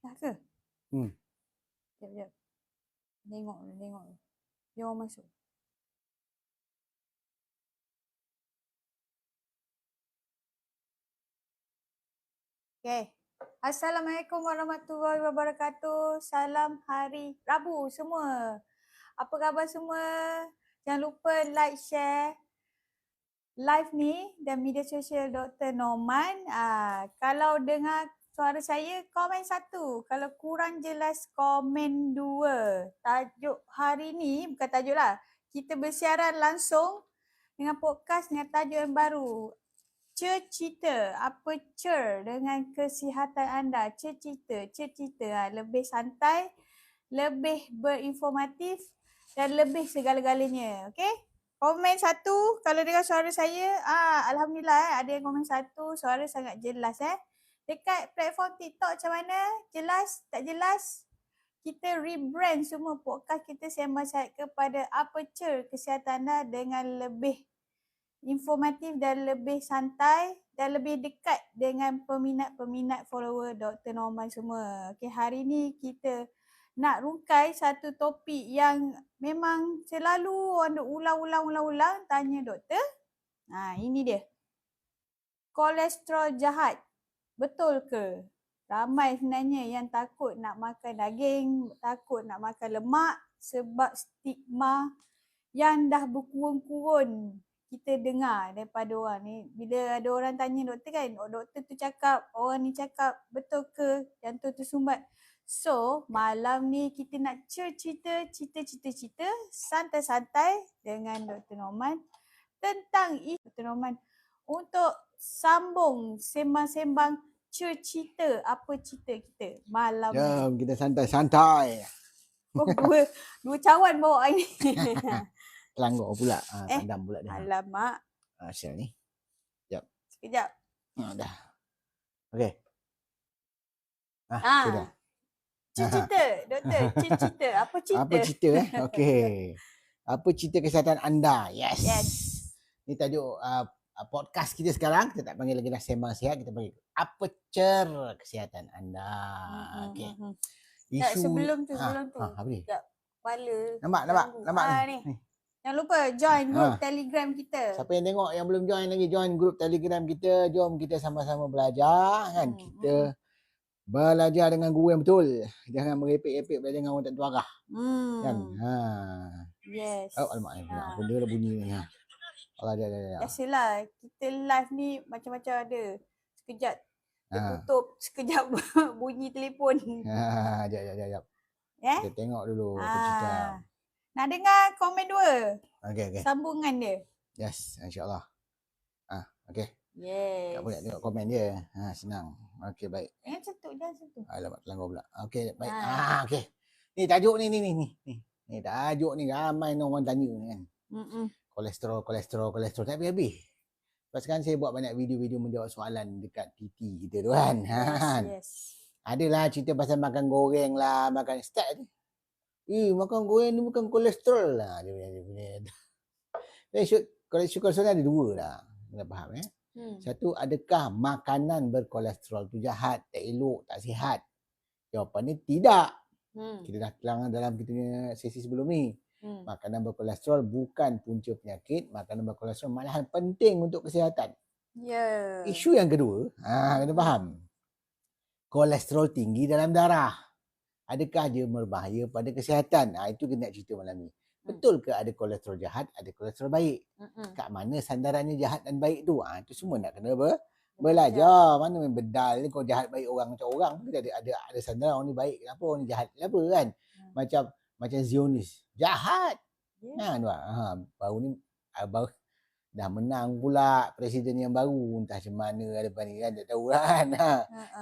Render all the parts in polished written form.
Dah ke? Hmm. Sekejap. Tengok. Dia orang masuk. Okay. Assalamualaikum warahmatullahi wabarakatuh. Salam hari Rabu semua. Apa khabar semua? Jangan lupa like, share live ni dan media sosial Dr. Norman. Kalau dengar suara saya, komen 1. Kalau kurang jelas, komen 2. Tajuk hari ni, bukan tajuk lah. Kita bersiaran langsung dengan podcast dengan tajuk yang baru. Cercita. Apa cer dengan kesihatan anda? Cercita. Lebih santai, lebih berinformatif dan lebih segala-galanya. Okay? Komen 1 kalau dengar suara saya. Alhamdulillah ada yang komen 1. Suara sangat jelas Dekat platform TikTok macam mana? Jelas? Tak jelas? Kita rebrand semua podcast kita sembang sihat kepada aperture kesihatan anda dengan lebih informatif dan lebih santai dan lebih dekat dengan peminat-peminat follower Dr. Norman semua. Okay, hari ni kita nak rungkai satu topik yang memang selalu orang ulang tanya doktor. Ini dia. Kolesterol jahat. Betul ke? Ramai sebenarnya yang takut nak makan daging, takut nak makan lemak sebab stigma yang dah berkurun-kurun kita dengar daripada orang ni. Bila ada orang tanya doktor kan, doktor tu cakap, orang ni cakap, betul ke jantung tersumbat? So, malam ni kita nak cerita santai-santai dengan Dr. Norman tentang Dr. Norman untuk sambung sembang-sembang cerita apa cerita kita malam ni. Jom kita santai-santai. Oh, dua cawan bawa ini. Kelanggar pula. Padam pula dia. Alamak. Asyik ni. Sekejap. Dah. Okey. Sudah. Cerita, doktor. Cerita. Apa cerita? Apa cerita Okey. Apa cerita kesihatan anda? Yes. Ni tajuk podcast kita sekarang. Kita tak panggil lagi dah sembang sihat. Kita panggil apa cer kesihatan anda. Okey. Sebelum tu. Apa ni? Kepala. Nampak ni. Jangan lupa join group Telegram kita. Siapa yang tengok yang belum join lagi, join group Telegram kita. Jom kita sama-sama belajar kan. Kita belajar dengan guru yang betul. Jangan merepek-repek belajar dengan orang tak tahu arah. Kan? Yes. Alamak. Benda lah bunyi ni. Allah dia. Biasalah, kita live ni macam-macam ada. Sekejap tertutup, sekejap bunyi telefon. Sekejap. Kita tengok dulu apa cerita. Nak dengar komen 2? Okey. Sambungan dia. Yes, insya-Allah. Okey. Yes. Tak boleh tengok komen dia. Senang. Okey, baik. Jangan sentuh. Alamak, kelanggar pula. Okey, baik. Okey. Ni tajuk ni. Ni tajuk ni ramai orang tanya ni kan. Kolesterol tak habis-habis. Lepas sekarang saya buat banyak video-video menjawab soalan dekat TT kita tu kan. Yes. Adalah cerita pasal makan goreng lah, makan start ni. Makan goreng ni bukan kolesterol lah. Dia punya. Kolesterol ada 2 lah. Kena faham Satu, adakah makanan berkolesterol tu jahat, tak elok, tak sihat? Jawapannya tidak. Kita dah terang dalam kita punya sesi sebelum ni. Makanan berkolesterol bukan punca penyakit. Makanan berkolesterol malahan penting untuk kesihatan. Isu yang kedua, kena faham. Kolesterol tinggi dalam darah. Adakah dia berbahaya pada kesihatan? Itu kita nak cerita malam ni. Betul ke ada kolesterol jahat, ada kolesterol baik? Kat mana sandarannya jahat dan baik tu? Itu semua nak kena belajar. Mana main bedal ni, kalau jahat baik orang macam orang. Ada sandaran orang ni baik kenapa, orang ni jahat kenapa kan? Macam Zionis. Jahat. Baru ni dah menang pula presiden yang baru, entah macam mana lepas ni kan, tak tahu kan.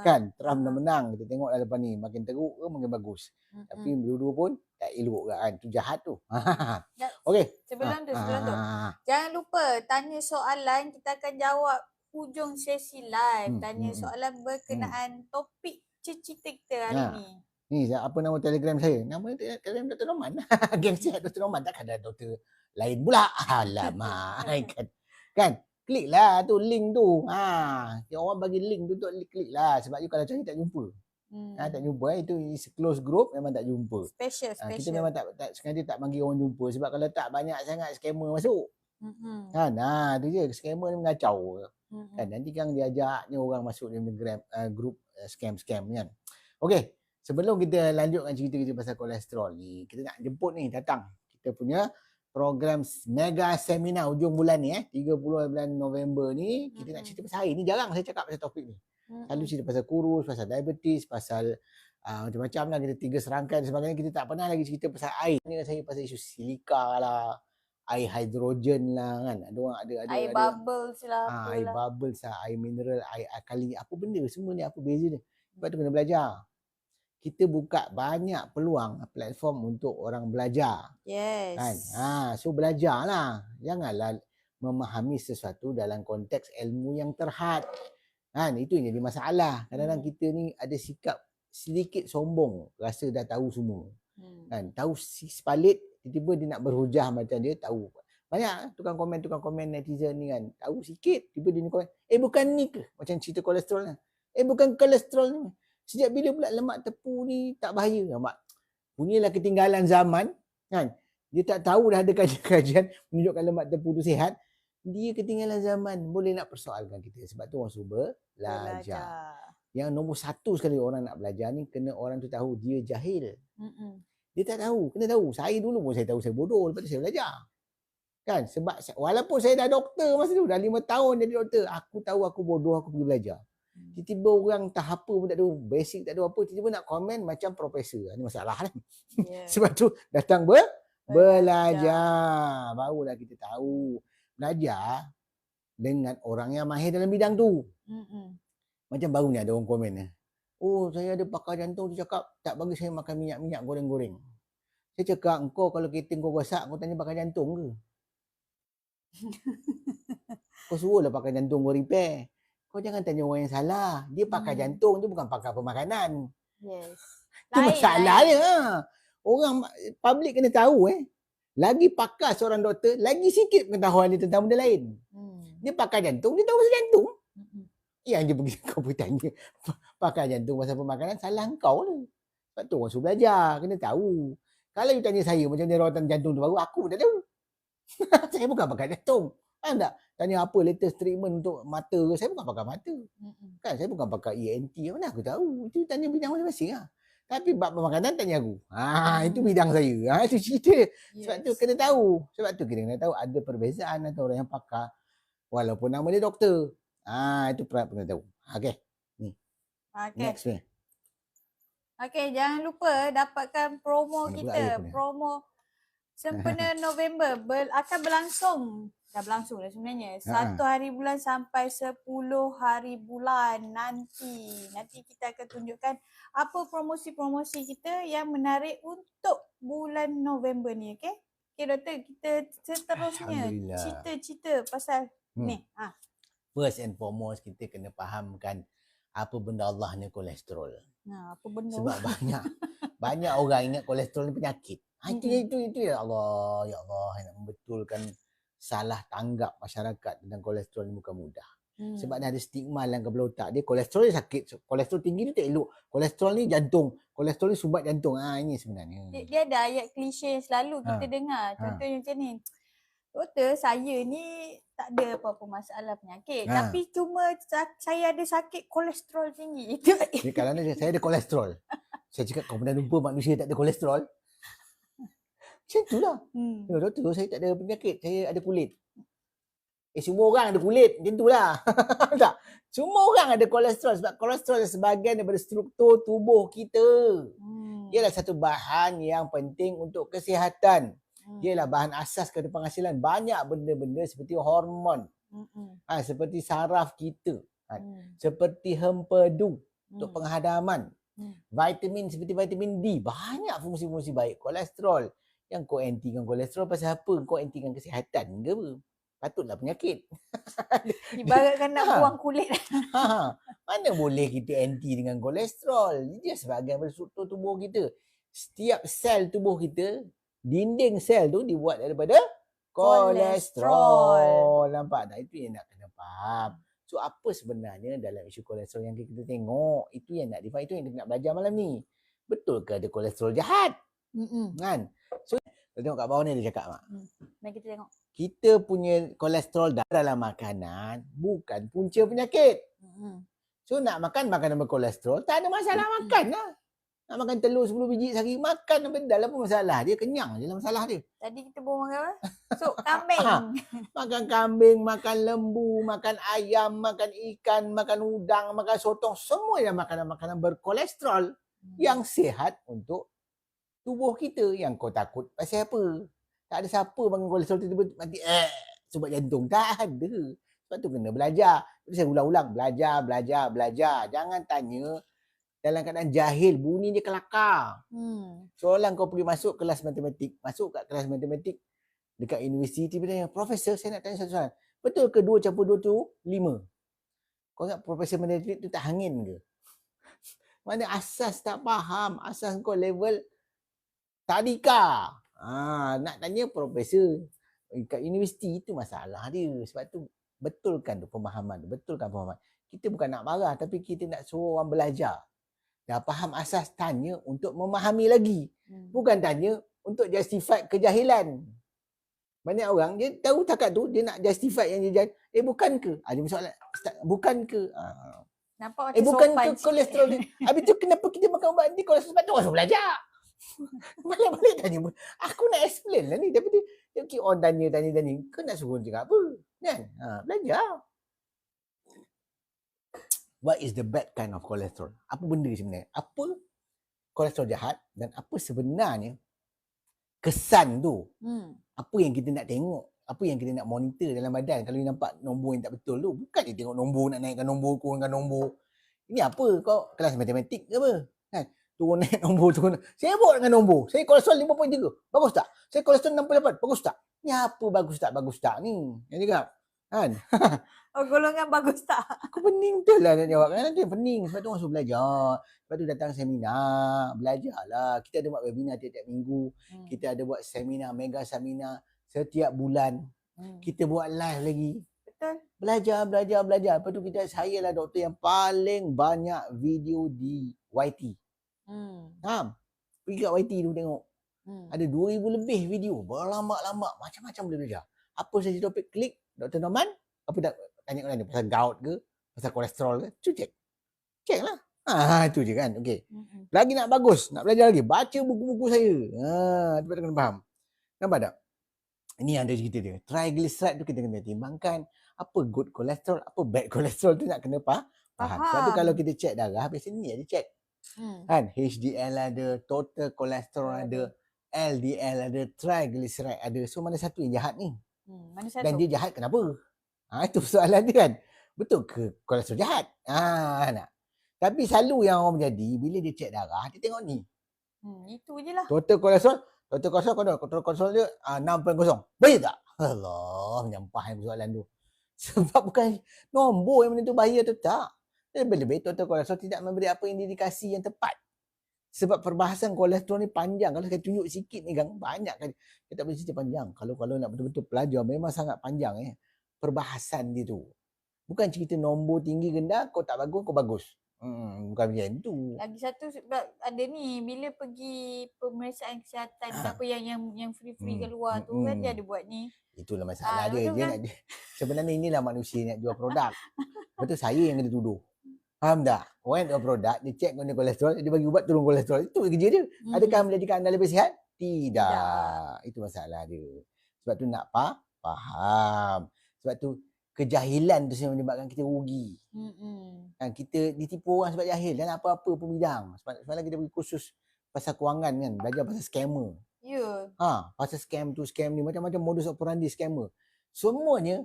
Kan Trump dah menang, kita tengok lepas ni makin teruk ke makin bagus. Tapi dua-dua pun tak elok kan, tu jahat tu. Okey. Sebelum tu jangan lupa tanya soalan, kita akan jawab hujung sesi live. Tanya soalan berkenaan topik cerita kita hari ni. Ni apa nama Telegram saya? Nama Telegram Dr. Norman. Geng sihat Dr. Norman, takkan ada doktor lain pula. Alamak. Kan? Klik lah tu link tu. Orang bagi link tu untuk klik lah. Sebab you kalau cari tak jumpa. Tak jumpa itu is close group memang tak jumpa. Special. Kita memang tak sengaja tak panggil orang jumpa sebab kalau tak banyak sangat scammer masuk. Kan? Tu je scammer ni mengacau. Kan nanti kan dia ajak ni orang masuk dalam group scam kan. Okey, sebelum kita lanjutkan cerita kita pasal kolesterol ni, kita nak jemput ni datang. Kita punya program mega seminar hujung bulan ni 30 bulan November ni, kita nak cerita pasal air ni. Jarang saya cakap pasal topik ni. Selalu cerita pasal kurus, pasal diabetes, pasal macam-macam lah, kita 3 serangkaian dan sebagainya. Kita tak pernah lagi cerita pasal air. Ni saya pasal isu silika lah, air hidrogen lah kan. Ada orang ada air bubbles lah, air bubbles lah, air mineral, air alkali, apa benda semua ni, apa beza ni. Sebab tu kena belajar. Kita buka banyak peluang platform untuk orang belajar. Yes. Kan? So belajarlah. Janganlah memahami sesuatu dalam konteks ilmu yang terhad. Kan? Itu yang jadi masalah. Kadang-kadang kita ni ada sikap sedikit sombong, rasa dah tahu semua. Kan? Tahu sepalit, tiba-tiba dia nak berhujah macam dia tahu. Banyak tukang komen netizen ni kan, tahu sikit, tiba dia ni komen, bukan ni ke? Macam cerita kolesterol lah. Bukan kolesterol ni. Sejak bila pula lemak tepu ni tak bahaya? Mak, punyalah ketinggalan zaman kan. Dia tak tahu dah ada kajian-kajian menunjukkan lemak tepu tu sihat. Dia ketinggalan zaman, boleh nak persoalkan kita. Sebab tu orang suruh belajar. Yang nombor satu sekali orang nak belajar ni, kena orang tu tahu dia jahil. Dia tak tahu, kena tahu. Saya dulu pun saya tahu saya bodoh, lepas tu saya belajar. Kan? Sebab walaupun saya dah doktor masa tu, dah 5 tahun jadi doktor, aku tahu aku bodoh, aku pergi belajar. Tiba-tiba orang tak apa pun tak tahu, basic tak tahu apa, tiba-tiba nak komen macam profesor. Ini masalah kan? Sebab tu datang belajar. Barulah kita tahu. Belajar dengan orang yang mahir dalam bidang tu. Macam baru ni ada orang komen. Saya ada pakar jantung, dia cakap tak bagi saya makan minyak-minyak goreng-goreng. Saya cakap, engkau kalau kereta kau rosak, kau tanya pakar jantung ke? Kau suruhlah pakar jantung kau repair. Kau jangan tanya orang yang salah. Dia pakar jantung, dia bukan pakar pemakanan. Yes. Itu masalahnya. Orang public kena tahu lagi pakar seorang doktor, lagi sikit pengetahuan dia tentang benda lain. Dia pakar jantung, dia tahu pasal jantung. Yang dia pergi kau pergi tanya pakar jantung pasal pemakanan, salah engkau lah. Sebab tu orang suruh belajar, kena tahu. Kalau you tanya saya macam mana rawatan jantung tu baru, aku tak tahu. Saya bukan pakar jantung. Faham tak? Tanya apa latest treatment untuk mata ke, saya bukan pakar mata. Kan saya bukan pakar ENT, mana aku tahu. Itu tanya bidang masing-masing lah. Tapi bab pemakanan tanya aku. Itu bidang saya. Itu cerita. Sebab tu kena tahu. Sebab tu kita kena tahu ada perbezaan antara orang yang pakar walaupun nama dia doktor. Itu kena tahu. Okey. Ni. Next ni. Okey, jangan lupa dapatkan promo kita. Promo sempena November akan berlangsung. Dah berlangsung dah sebenarnya. 1 hari bulan sampai 10 hari bulan nanti. Nanti kita akan tunjukkan apa promosi-promosi kita yang menarik untuk bulan November ni. Okey? Okey doktor, kita seterusnya cerita pasal ni. First and foremost kita kena fahamkan apa benda Allah ni kolesterol. Apa benda? Sebab banyak orang ingat kolesterol ni penyakit. Itu ya Allah nak membetulkan salah tanggap masyarakat tentang kolesterol ni bukan mudah. Sebab dah ada stigma dalam kepala otak dia, kolesterol ni sakit, kolesterol tinggi ni tak elok, kolesterol ni jantung, kolesterol ni sumbat jantung. Ini sebenarnya. Dia ada ayat klise yang selalu kita dengar. Contohnya macam ni. Doktor, saya ni tak ada apa-apa masalah penyakit. Tapi cuma saya ada sakit kolesterol tinggi. Kalau saya ada kolesterol. Saya cakap kau pernah jumpa manusia tak ada kolesterol? Macam itulah. Doktor, saya tak ada penyakit, saya ada kulit. Semua orang ada kulit, macam itulah. Tak? Semua orang ada kolesterol sebab kolesterol adalah sebahagian daripada struktur tubuh kita. Ialah satu bahan yang penting untuk kesihatan. Ialah bahan asas kepada penghasilan banyak benda-benda seperti hormon. Seperti saraf kita. Seperti hempedu untuk penghadaman. Vitamin seperti vitamin D. Banyak fungsi-fungsi baik. Kolesterol. Yang kau antikan kolesterol pasal apa? Kau antikan kesihatan ke apa? Patutlah penyakit. Ibaratkan nak buang kulit. Mana boleh kita anti dengan kolesterol? Dia sebahagian daripada struktur tubuh kita. Setiap sel tubuh kita, dinding sel tu dibuat daripada kolesterol. Nampak tak? Itu yang nak kena faham. So apa sebenarnya dalam isu kolesterol yang kita tengok? Itu yang nak define, itu yang kita nak belajar malam ni. Betul ke ada kolesterol jahat? Kan? So kita tengok kat bawah ni dia cakap, Mak. Mari kita tengok. Kita punya kolesterol dalam makanan bukan punca penyakit. So nak makan makanan berkolesterol, tak ada masalah, makan lah. Nak makan telur 10 biji sehari, makan benda lah, apa masalah. Dia kenyang je lah masalah dia. Tadi kita baru makan apa? Sup kambing. Makan kambing, makan lembu, makan ayam, makan ikan, makan udang, makan sotong. Semua yang makanan-makanan berkolesterol yang sihat untuk tubuh kita. Yang kau takut pasal apa? Tak ada siapa makan kolesterol tiba-tiba mati sebab jantung. Tak ada. Sebab tu kena belajar. Jadi saya ulang-ulang. Belajar. Jangan tanya dalam keadaan jahil. Bunyi dia kelakar. Soalan kau pergi masuk kelas matematik. Masuk kat kelas matematik dekat universiti, tiba-tiba, Profesor, saya nak tanya satu soalan. Betul ke 2 campur 2 tu 5? Kau ingat Profesor matematik tu tak hangin ke? Mana asas tak faham. Asas kau level tadika. Nak tanya profesor kat universiti, itu masalah dia. Sebab tu betulkan tu pemahaman. Kita bukan nak marah, tapi kita nak suruh orang belajar. Dah faham asas, tanya untuk memahami lagi. Bukan tanya untuk justify kejahilan. Banyak orang dia tahu takat tu, dia nak justify yang dia jahil. Bukan ke? Dia soalan, bukan ke? Nampak macam bukan sopan ke kolesterol dia? Habis tu kenapa kita makan ubat ni kolesterol? Sebab tu orang suruh belajar. Balik tanya. Aku nak explain lah ni. Tapi dia keep on tanya. Kau nak suruh cakap apa? Kan? Belajar. What is the bad kind of cholesterol? Apa benda sebenarnya? Apa kolesterol jahat dan apa sebenarnya kesan tu? Apa yang kita nak tengok? Apa yang kita nak monitor dalam badan kalau nampak nombor yang tak betul tu? Bukan dia tengok nombor, nak naikkan nombor, kurangkan nombor. Ini apa? Kau kelas matematik ke apa? Kan? Turun naik nombor, turun. Saya buat dengan nombor. Saya kolesterol 5.3. Bagus tak? Saya kolesterol 68. Bagus tak? Ni apa bagus tak ni? Yang cakap. Kan? golongan bagus tak? Aku pening betul lah nak jawab. Kan? Nanti pening. Sebab tu orang suruh belajar. Sebab tu datang seminar. Belajarlah. Kita ada buat webinar tiap-tiap minggu. Kita ada buat seminar, mega seminar setiap bulan. Kita buat live lagi. Betul. Belajar. Lepas tu saya lah doktor yang paling banyak video di YT. Pergi kat YT tu tengok. Ada 2,000 lebih video. Berlambak-lambak. Macam-macam boleh belajar. Apa saja topik, klik Dr. Norman. Apa tak tanya orang ni pasal gout ke, pasal kolesterol ke, tu cek lah. Itu je kan. Okey. Lagi nak bagus, nak belajar lagi, baca buku-buku saya. Cepat kena faham. Nampak tak? Ini yang ada cerita dia. Triglyceride tu kita kena timbangkan. Apa good kolesterol, apa bad kolesterol tu nak kena faham. Sebab tu kalau kita cek darah, biasanya ni ada cek. Kan? HDL ada, total kolesterol ada, LDL ada, triglyceride ada. So mana satu yang jahat ni? Mana satu? Dan dia jahat kenapa? Itu soalan dia kan. Betul ke kolesterol jahat? Nak. Tapi selalu yang orang menjadi, bila dia cek darah, dia tengok ni. Itu je lah. Total kolesterol dia 6.0. Bahaya tak? Allah, menyampah persoalan tu. Sebab bukan nombor yang menentu bahaya atau tak. Lebih-lebih total kolesterol tidak memberi apa indikasi yang tepat. Sebab perbahasan kolesterol ni panjang. Kalau saya tunjuk sikit ni kan, banyak kan. Kita tak boleh cerita panjang. Kalau nak betul-betul pelajar, memang sangat panjang perbahasan dia tu. Bukan cerita nombor tinggi rendah, kau tak bagus, kau bagus. Bukan macam tu. Lagi satu sebab ada ni, bila pergi pemeriksaan kesihatan apa yang free-free kat luar tu kan dia ada buat ni. Itulah masalah dia. Sebenarnya inilah manusia nak jual produk. Lepas tu saya yang kena tuduh. Faham tak? Orang yang jual produk, dia cek kau kolesterol, dia bagi ubat turun kolesterol. Itu kerja dia. Adakah menjadikan anda lebih sihat? Tidak. Itu masalah dia. Sebab tu nak faham. Sebab tu kejahilan tu yang menyebabkan kita rugi. Kan kita ditipu orang sebab jahil dan apa-apa pun bidang. Semalam kita pergi kursus pasal kewangan kan, belajar pasal scammer. Ya. Pasal scam tu, scam ni, macam-macam modus operandi scammer. Semuanya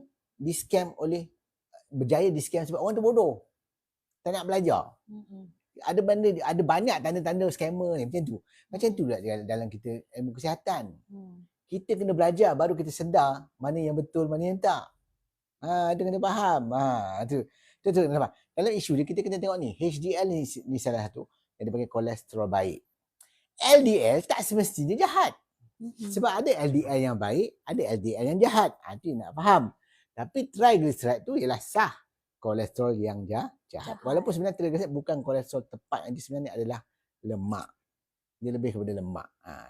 berjaya di scam sebab orang tu bodoh. Tak nak belajar. Ada banyak tanda-tanda scammer ni macam tu. Macam tu lah dalam kita ilmu kesihatan. Kita kena belajar baru kita sedar mana yang betul, mana yang tak. Itu kena faham. Tu kena faham. Dalam isu dia kita kena tengok ni. HDL ni salah satu yang dipanggil kolesterol baik. LDL tak semestinya jahat. Sebab ada LDL yang baik, ada LDL yang jahat. Itu nak faham. Tapi triglyceride tu ialah sah. kolesterol yang jahat. Walaupun sebenarnya triglyceride bukan kolesterol tepat, yang dia sebenarnya adalah lemak. Dia lebih kepada lemak.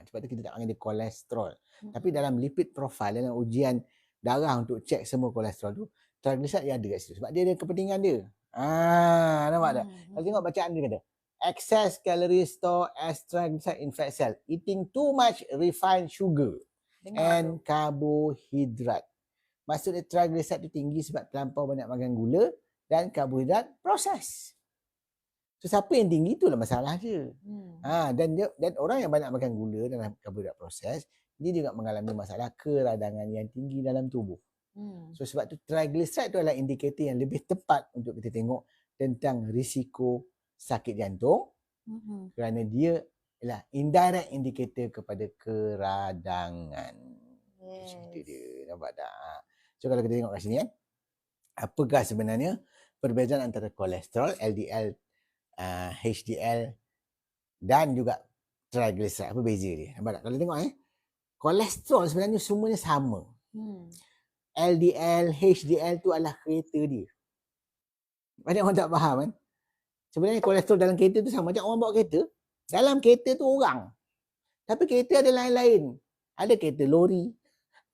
Sebab tu kita tak panggil dia kolesterol. Tapi dalam lipid profile, dalam ujian darah untuk cek semua kolesterol tu, triglyceride dia ada kat situ. Sebab dia ada kepentingan dia. Nampak tak? Kalau tengok bacaan dia kata, excess calories store as triglyceride in fat cell. Eating too much refined sugar and carbohydrate. Maksudnya triglyceride tu tinggi sebab terlampau banyak makan gula dan karbohidrat proses. So siapa yang tinggi itulah masalah dia. Dan orang yang banyak makan gula dan karbohidrat proses, dia juga mengalami masalah keradangan yang tinggi dalam tubuh. So sebab tu triglyceride tu adalah indikator yang lebih tepat untuk kita tengok tentang risiko sakit jantung, kerana dia ialah indirect indicator kepada keradangan. Cerita dia, nampak tak? So kalau kita tengok kat sini kan, apakah sebenarnya perbezaan antara kolesterol, LDL, HDL dan juga triglyceride? Apa beza dia? Nampak tak? Kalau tengok kolesterol sebenarnya semuanya sama. LDL, HDL tu adalah kereta dia. Banyak orang tak faham kan? Sebenarnya kolesterol dalam kereta tu sama macam orang bawa kereta. Dalam kereta tu orang. Tapi kereta ada lain-lain. Ada kereta lori,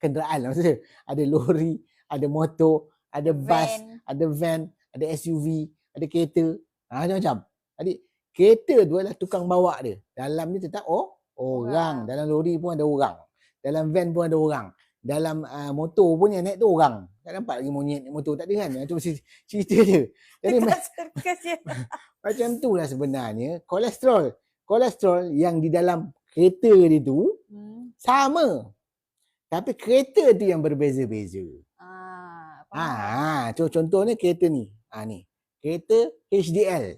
kenderaan lah maksudnya. Ada lori, ada motor, ada bas, ada van, ada SUV, ada kereta. Macam-macam. Jadi kereta tu adalah tukang bawa dia. Dalam ni tetap orang. Dalam lori pun ada orang. Dalam van pun ada orang. Dalam motor pun yang naik tu orang. Tak nampak lagi monyet naik motor, tak ada kan? Itu mesti cerita dia. Jadi macam tu lah sebenarnya kolesterol. Kolesterol yang di dalam kereta dia tu sama. Tapi kereta tu yang berbeza-beza. Contohnya kereta ni. Ni. Kereta HDL.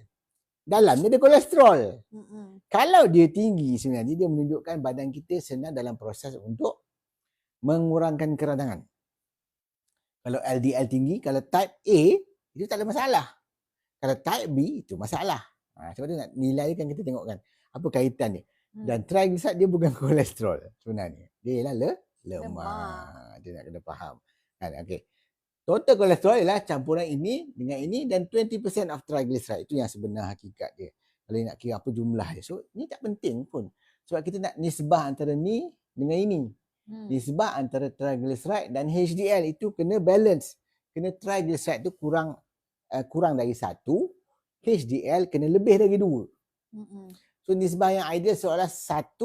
Dalamnya ada kolesterol. Kalau dia tinggi sebenarnya, dia menunjukkan badan kita sedang dalam proses untuk mengurangkan keradangan. Kalau LDL tinggi, kalau type A, itu tak ada masalah. Kalau type B, itu masalah. Sebab tu nak nilai kan kita tengokkan apa kaitan dia. Dan triglyceride dia bukan kolesterol sebenarnya. Dia ialah lemak. Dia nak kena faham. Okay. Total kolesterol ialah campuran ini dengan ini dan 20% of triglyceride. Itu yang sebenar hakikat dia. Kalau nak kira apa jumlah dia. So, ni tak penting pun. Sebab kita nak nisbah antara ni dengan ini. Nisbah antara triglyceride dan HDL itu kena balance. Kena triglyceride tu kurang dari 1, HDL kena lebih dari 2. So nisbah yang ideal seolah 1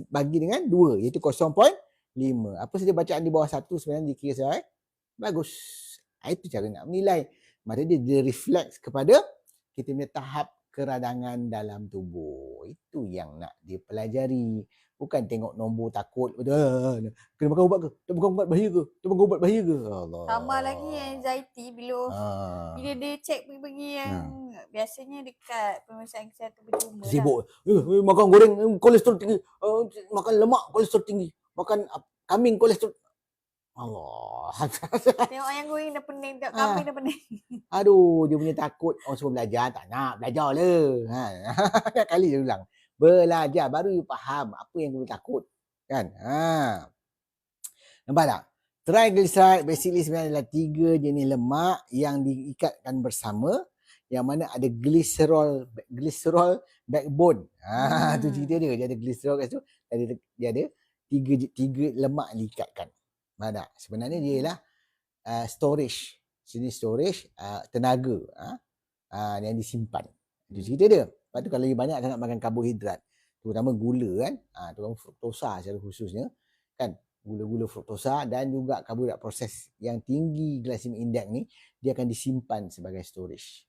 bagi dengan 2, iaitu 0.5. Apa saja bacaan di bawah 1 sebenarnya dikira sebagai bagus. Itu cara nak menilai. Maksudnya dia refleks kepada kita punya tahap keradangan dalam tubuh. Itu yang nak dipelajari. Bukan tengok nombor takut. Kena makan ubat ke? Tak makan ubat bahaya ke? Tak makan ubat bahaya ke? Allah. Tambah lagi anxiety bila dia cek pergi yang biasanya dekat pemeriksaan kesihatan percuma. Sibuk. Makan goreng kolesterol tinggi. Makan lemak kolesterol tinggi. Makan kambing kolesterol. Allah. Tengok ayam goreng dah pening, tengok kambing dah pening. Aduh, dia punya takut orang suruh belajar, tak nak belajar lah. Kali dia ulang. Belajar baru you faham apa yang you takut. Kan? Nampak tak? Triglyceride basically sebenarnya adalah 3 jenis lemak yang diikatkan bersama, yang mana ada glycerol backbone. Tu cerita dia. Dia ada glycerol kat situ. Dia ada 3 lemak yang diikatkan. Nampak tak? Sebenarnya dia ialah storage. Jenis storage tenaga yang disimpan. Itu cerita dia. Lepas tu kalau you banyak sangat makan karbohidrat, terutama gula kan, terutama fruktosa secara khususnya, kan, gula-gula fruktosa dan juga karbohidrat proses yang tinggi glycemic index ni, dia akan disimpan sebagai storage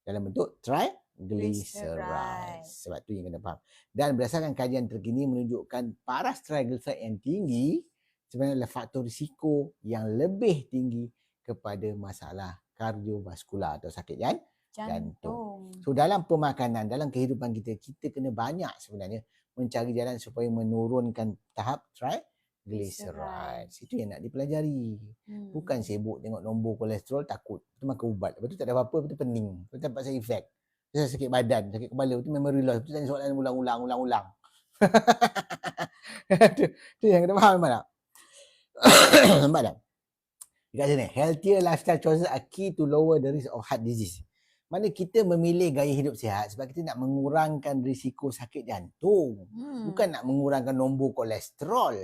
dalam bentuk triglyceride. Sebab tu yang kena faham. Dan berdasarkan kajian terkini menunjukkan paras triglyceride yang tinggi sebenarnya adalah faktor risiko yang lebih tinggi kepada masalah kardiovaskular atau sakit jantung. So dalam pemakanan, dalam kehidupan kita kena banyak sebenarnya mencari jalan supaya menurunkan tahap triglyceride. Itu yang nak dipelajari. Bukan sibuk tengok nombor kolesterol, takut. Lepas tu makan ubat. Lepas tu tak ada apa-apa, lepas tu pening. Lepas tu dapat side effect. Lepas tu sakit badan, sakit kepala. Lepas tu memory loss. Lepas tu tanya soalan ulang-ulang. tu yang kena faham, nampak tak? Nampak tak? Dekat sini, healthier lifestyle choices are key to lower the risk of heart disease. Mana kita memilih gaya hidup sihat sebab kita nak mengurangkan risiko sakit jantung. Bukan nak mengurangkan nombor kolesterol.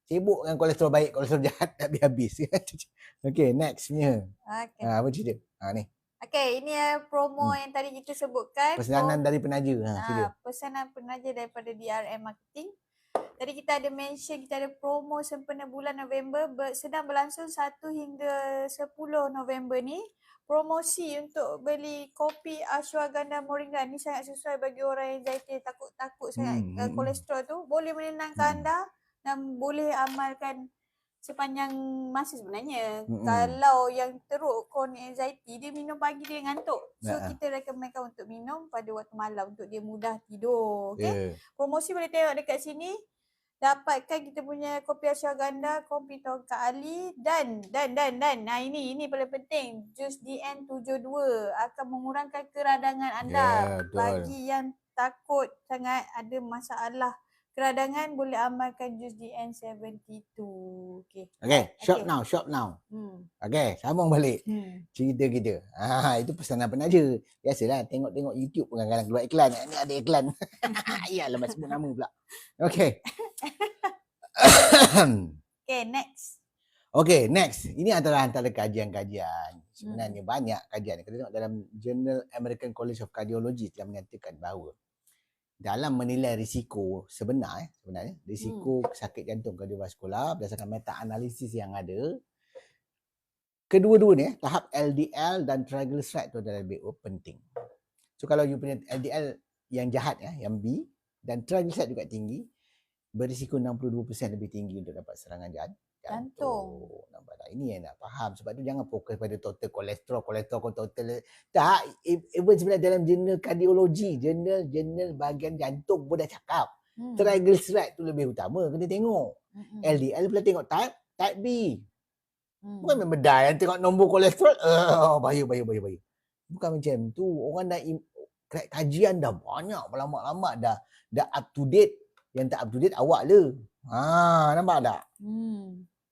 Sibuk dengan kolesterol baik, kolesterol jahat tak habis-habis. Okay, next punya. Okay. Apa cerita? Ni. Okay, ini promo yang tadi kita sebutkan. Pesanan dari penaja. Sila. Pesanan penaja daripada DRM Marketing. Tadi kita ada mention, kita ada promo sempena bulan November. Sedang berlangsung 1 hingga 10 November ni. Promosi untuk beli kopi ashwagandha moringa ni sangat sesuai bagi orang yang anxiety, takut-takut sangat kolesterol tu. Boleh menenangkan anda dan boleh amalkan sepanjang masa sebenarnya. Kalau yang teruk chronic anxiety, dia minum pagi dia ngantuk. So kita recommendkan untuk minum pada waktu malam untuk dia mudah tidur. Okay? Promosi boleh tengok dekat sini. Dapatkan kita punya kopi ashwagandha, kopi tongkat ali dan ini paling penting, jus DN72 akan mengurangkan keradangan anda. Bagi yang takut sangat ada masalah keradangan, boleh amalkan jus DN72. Okay, shop now. Okay, sambung balik cerita kita. Itu pesanan penaja. Biasalah tengok YouTube kadang-kadang keluar iklan. Ni ada iklan. Ya, lepas sebut nama pula. Okay. Okay, next. Ini antara kajian-kajian. Sebenarnya banyak kajian. Kita tengok dalam Journal American College of Cardiology telah menyatakan bahawa dalam menilai risiko sebenarnya risiko sakit jantung kardiovaskular berdasarkan meta-analisis yang ada, kedua-dua ni tahap LDL dan triglyceride tu adalah lebih penting. So kalau you punya LDL yang jahat yang B dan triglyceride juga tinggi, berisiko 62% lebih tinggi untuk dapat serangan jantung. Nampak tak? Ini yang nak faham. Sebab tu jangan fokus pada total kolesterol total. Tak, even sebenarnya dalam jurnal kardiologi, jurnal bahagian jantung pun dah cakap. Triglyceride tu lebih utama, kena tengok. LDL pula tengok type B. Bukan membedah yang tengok nombor kolesterol, bahaya. Bukan macam tu. Orang dah kajian dah banyak, lama-lama dah up to date. Yang tak up to date awak le. Nampak tak?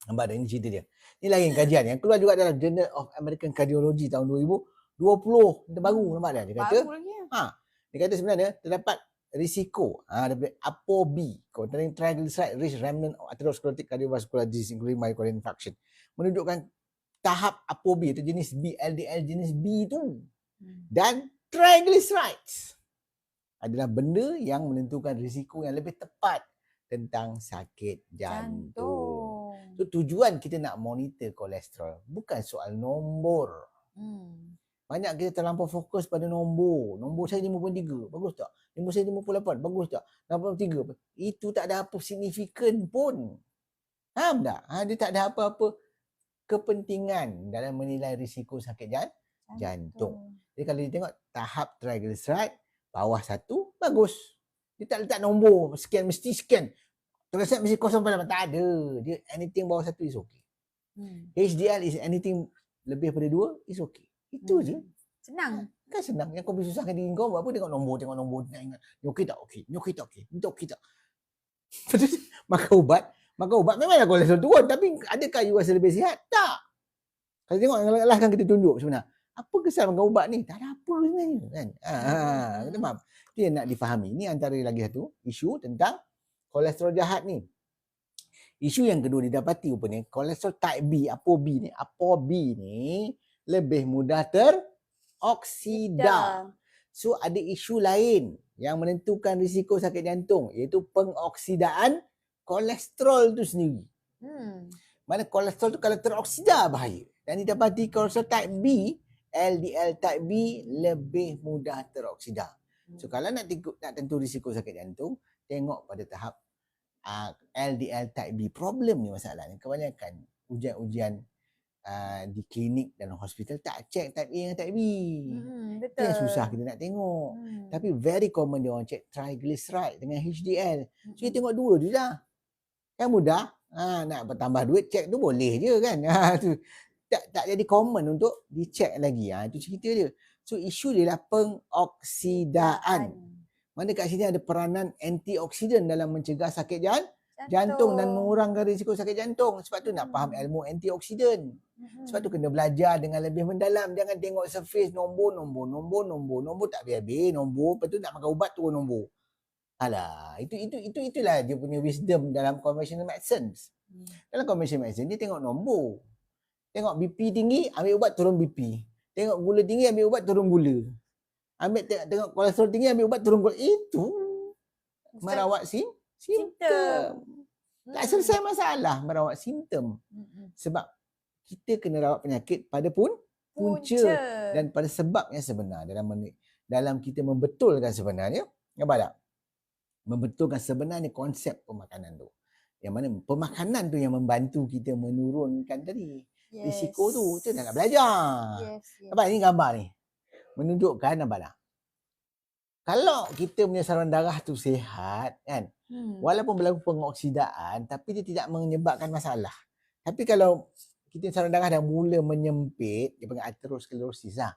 Nampak tak? Ini cerita dia. Ini lagi kajian yang keluar juga dalam Journal of American Cardiology tahun 2020. Itu baru, nampak tak? Dia kata, dia kata sebenarnya terdapat risiko daripada ApoB, containing triglyceride rich remnant of atherosclerotic cardiovascular disease including myocardial infarction. Menunjukkan tahap ApoB itu jenis B, LDL jenis B itu. Dan triglycerides adalah benda yang menentukan risiko yang lebih tepat tentang sakit jantung. So tujuan kita nak monitor kolesterol bukan soal nombor. Banyak kita terlampau fokus pada nombor. Nombor saya 53, bagus tak? Nombor saya 58, bagus tak? 83, itu tak ada apa signifikan pun. Faham tak? Dia tak ada apa-apa kepentingan dalam menilai risiko sakit jantung. Jadi kalau dia tengok tahap triglyceride bawah 1, bagus. Dia tak letak nombor sekian mesti sekian. Triglyceride mesti 0.8, tak ada. Dia anything bawah 1 is okay. HDL is anything lebih pada 2 is okay. Itu je. Senang. Kan senang. Yang kau susahkan diri kau buat apa? Tengok nombor. Nak ingat. Ni okey tak? Okey. Ni okey tak? Okey. Ni tak okey tak? Makan ubat memanglah kolesterol turun. Tapi adakah you rasa lebih sihat? Tak. Kalau tengok lah kan kita tunjuk sebenarnya. Apa kesan makan ubat ni? Tak ada apa sebenarnya. Kan? Kita faham. Itu yang nak difahami. Ini antara lagi satu isu tentang kolesterol jahat ni. Isu yang kedua didapati rupanya kolesterol type B, ApoB ni lebih mudah teroksida. So ada isu lain yang menentukan risiko sakit jantung, iaitu pengoksidaan kolesterol tu sendiri. Mana kolesterol tu kalau teroksida bahaya. Dan didapati kolesterol type B, LDL type B lebih mudah teroksida. So kalau nak tentu risiko sakit jantung, tengok pada tahap LDL type B. Problem ni masalahnya kebanyakan ujian-ujian di klinik dalam hospital tak check type A dengan type B. Betul. Itu yang susah kita nak tengok. Tapi very common dia orang check triglyceride dengan HDL. So dia tengok dua je lah. Kan mudah. Nak bertambah duit check tu boleh je kan. Tu tak jadi common untuk dicek lagi. Itu cerita dia. So isu dia lah pengoksidaan. Mana kat sini ada peranan antioksidan dalam mencegah sakit Jantung dan mengurangkan risiko sakit jantung. Sebab tu nak faham ilmu antioksidan. Sebab tu kena belajar dengan lebih mendalam. Jangan tengok surface nombor tak habis-habis nombor. Lepas tu nak makan ubat turun nombor. Alah, itulah dia punya wisdom dalam conventional medicine. Dalam conventional medicine dia tengok nombor. Tengok BP tinggi, ambil ubat turun BP. Tengok gula tinggi, ambil ubat turun gula. Tengok kolesterol tinggi, ambil ubat turun gula. Itu merawat simptom. Tak selesai masalah merawat simptom. Sebab kita kena rawat penyakit pada punca dan pada sebabnya sebenar dalam kita membetulkan sebenarnya. Nampak tak? Membetulkan sebenarnya konsep pemakanan tu. Yang mana pemakanan tu yang membantu kita menurunkan tadi. Risiko tu. Kita nak belajar. Nampak ni gambar ni. Menunjukkan nampak tak? Kalau kita punya saluran darah tu sihat kan. Walaupun berlaku pengoksidaan tapi dia tidak menyebabkan masalah. Tapi kalau kita saluran darah dah mula menyempit, dia panggil aterosklerosis lah.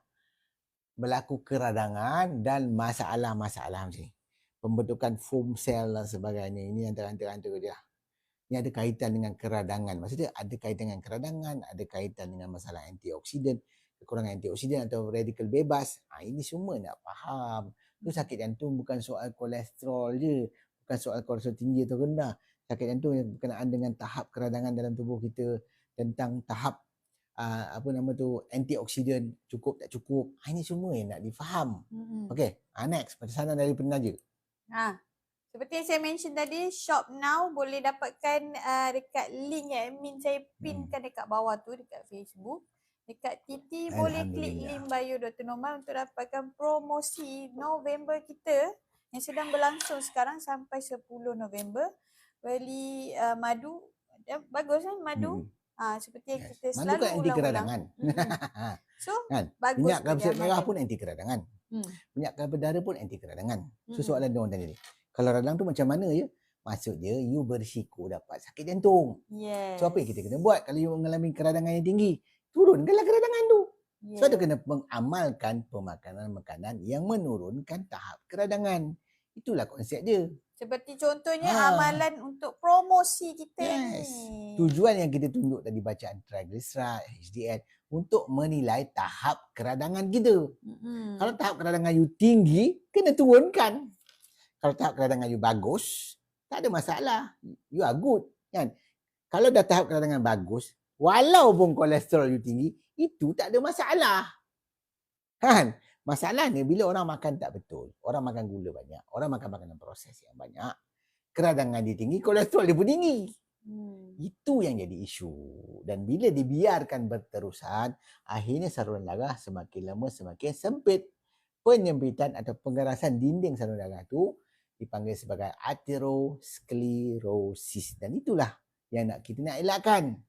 Berlaku keradangan dan masalah-masalah macam ni. Pembentukan foam cell dan sebagainya. Ini antara-antara dia. Ini ada kaitan dengan keradangan. Maksudnya ada kaitan dengan keradangan, ada kaitan dengan masalah antioksidan, kekurangan antioksidan atau radikal bebas. Ini semua nak faham. Itu sakit jantung bukan soal kolesterol je. Bukan soal kolesterol tinggi atau rendah. Sakit jantung yang berkenaan dengan tahap keradangan dalam tubuh kita, tentang tahap antioksidan cukup tak cukup. Ini semua yang nak difaham. Okey, next pesanan dari penaja. Seperti yang saya mention tadi, shop now boleh dapatkan dekat link yang admin saya pinkan dekat bawah tu dekat Facebook. Dekat TT boleh klik link bio Dr. Norman untuk dapatkan promosi November kita yang sedang berlangsung sekarang sampai 10 November. Beli madu, bagus kan madu? Seperti yang kita selalu madu kan anti keradangan. So, kan? bagus. Minyak kelapa merah pun anti keradangan. Minyak kelapa darah pun anti keradangan. So soalan dia orang tadi ni. Kalau radang tu macam mana ya? Maksud dia, you berisiko dapat sakit jantung. So apa yang kita kena buat kalau you mengalami keradangan yang tinggi? Turunkanlah keradangan tu. So dia kena mengamalkan pemakanan-makanan yang menurunkan tahap keradangan. Itulah konsep dia. Seperti contohnya amalan untuk promosi kita ni. Tujuan yang kita tunjuk tadi bacaan triglyceride, HDL untuk menilai tahap keradangan kita. Kalau tahap keradangan you tinggi, kena turunkan. Kalau tahap keradangan you bagus, tak ada masalah. You are good. Kan? Kalau dah tahap keradangan bagus, walaupun kolesterol you tinggi, itu tak ada masalah. Kan? Masalahnya bila orang makan tak betul, orang makan gula banyak, orang makan makanan proses yang banyak, keradangan dia tinggi, kolesterol dia pun tinggi. Itu yang jadi isu. Dan bila dibiarkan berterusan, akhirnya saluran darah semakin lama semakin sempit. Penyempitan atau penggerasan dinding saluran darah itu dipanggil sebagai aterosklerosis. Dan itulah yang kita nak elakkan.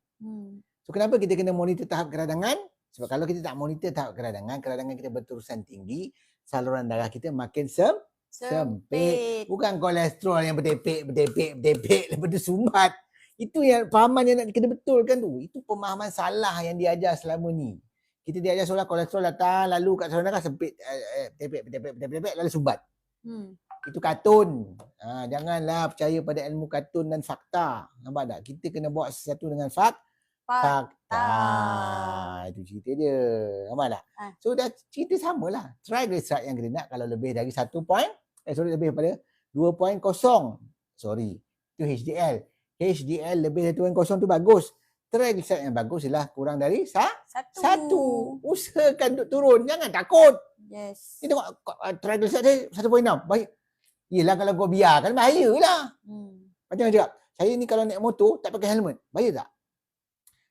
So kenapa kita kena monitor tahap keradangan? Sebab kalau kita tak monitor tahap keradangan kita berterusan tinggi, saluran darah kita makin sempit. Bukan kolesterol yang berdepek, lepas tu sumbat. Itu yang fahaman yang nak kena betulkan tu. Itu pemahaman salah yang diajar selama ni. Kita diajar soal kolesterol datang, lalu kat saluran darah sempit, berdepek, lalu sumbat. Itu kartun. Janganlah percaya pada ilmu kartun dan fakta. Nampak tak? Kita kena buat sesuatu dengan fakta. Itu cerita dia. Nampak tak? So dah cerita samalah. Triglyceride yang kita nak kalau lebih dari 1 lebih daripada 2.0. Sorry. Itu HDL. HDL lebih dari 2.0 tu bagus. Triglyceride yang bagus ialah kurang dari 1. Usahakan untuk turun. Jangan takut. Ni tengok triglyceride 1.6. Baik. Yelah kalau kau biarkan bahayalah. Macam cakap, saya ni kalau naik motor tak pakai helmet. Bahaya tak?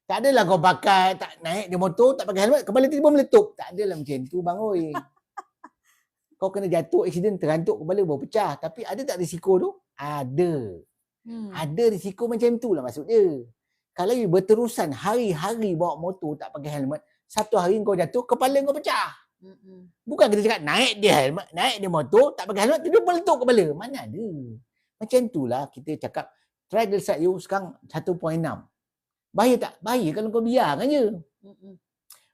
Tak adalah kau pakai, tak naik di motor, tak pakai helmet, kepala tiba-tiba meletup. Tak adalah macam tu bang oi. Kau kena jatuh, aksiden terantuk, kepala baru pecah. Tapi ada tak risiko tu? Ada. Ada risiko macam tu lah maksud dia. Kalau you berterusan hari-hari bawa motor tak pakai helmet, satu hari kau jatuh, kepala kau pecah. Bukan kita cakap naik dia helmet, naik dia motor, tak pakai helmet, tiba-tiba meletup kepala. Mana ada. Macam itulah kita cakap triglyceride you sekarang 1.6. Bahaya tak? Bahaya kalau kau biarkan je.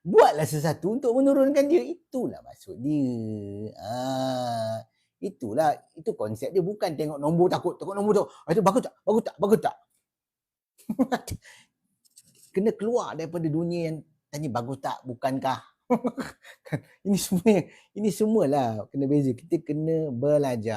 Buatlah sesuatu untuk menurunkan dia. Itulah maksud dia. Itulah, itu konsep dia, bukan tengok nombor takut nombor tu. Itu bagus tak? Bagus tak? Bagus tak? Kena keluar daripada dunia yang tanya bagus tak, bukankah? Ini semualah kena beza. Kita kena belajar.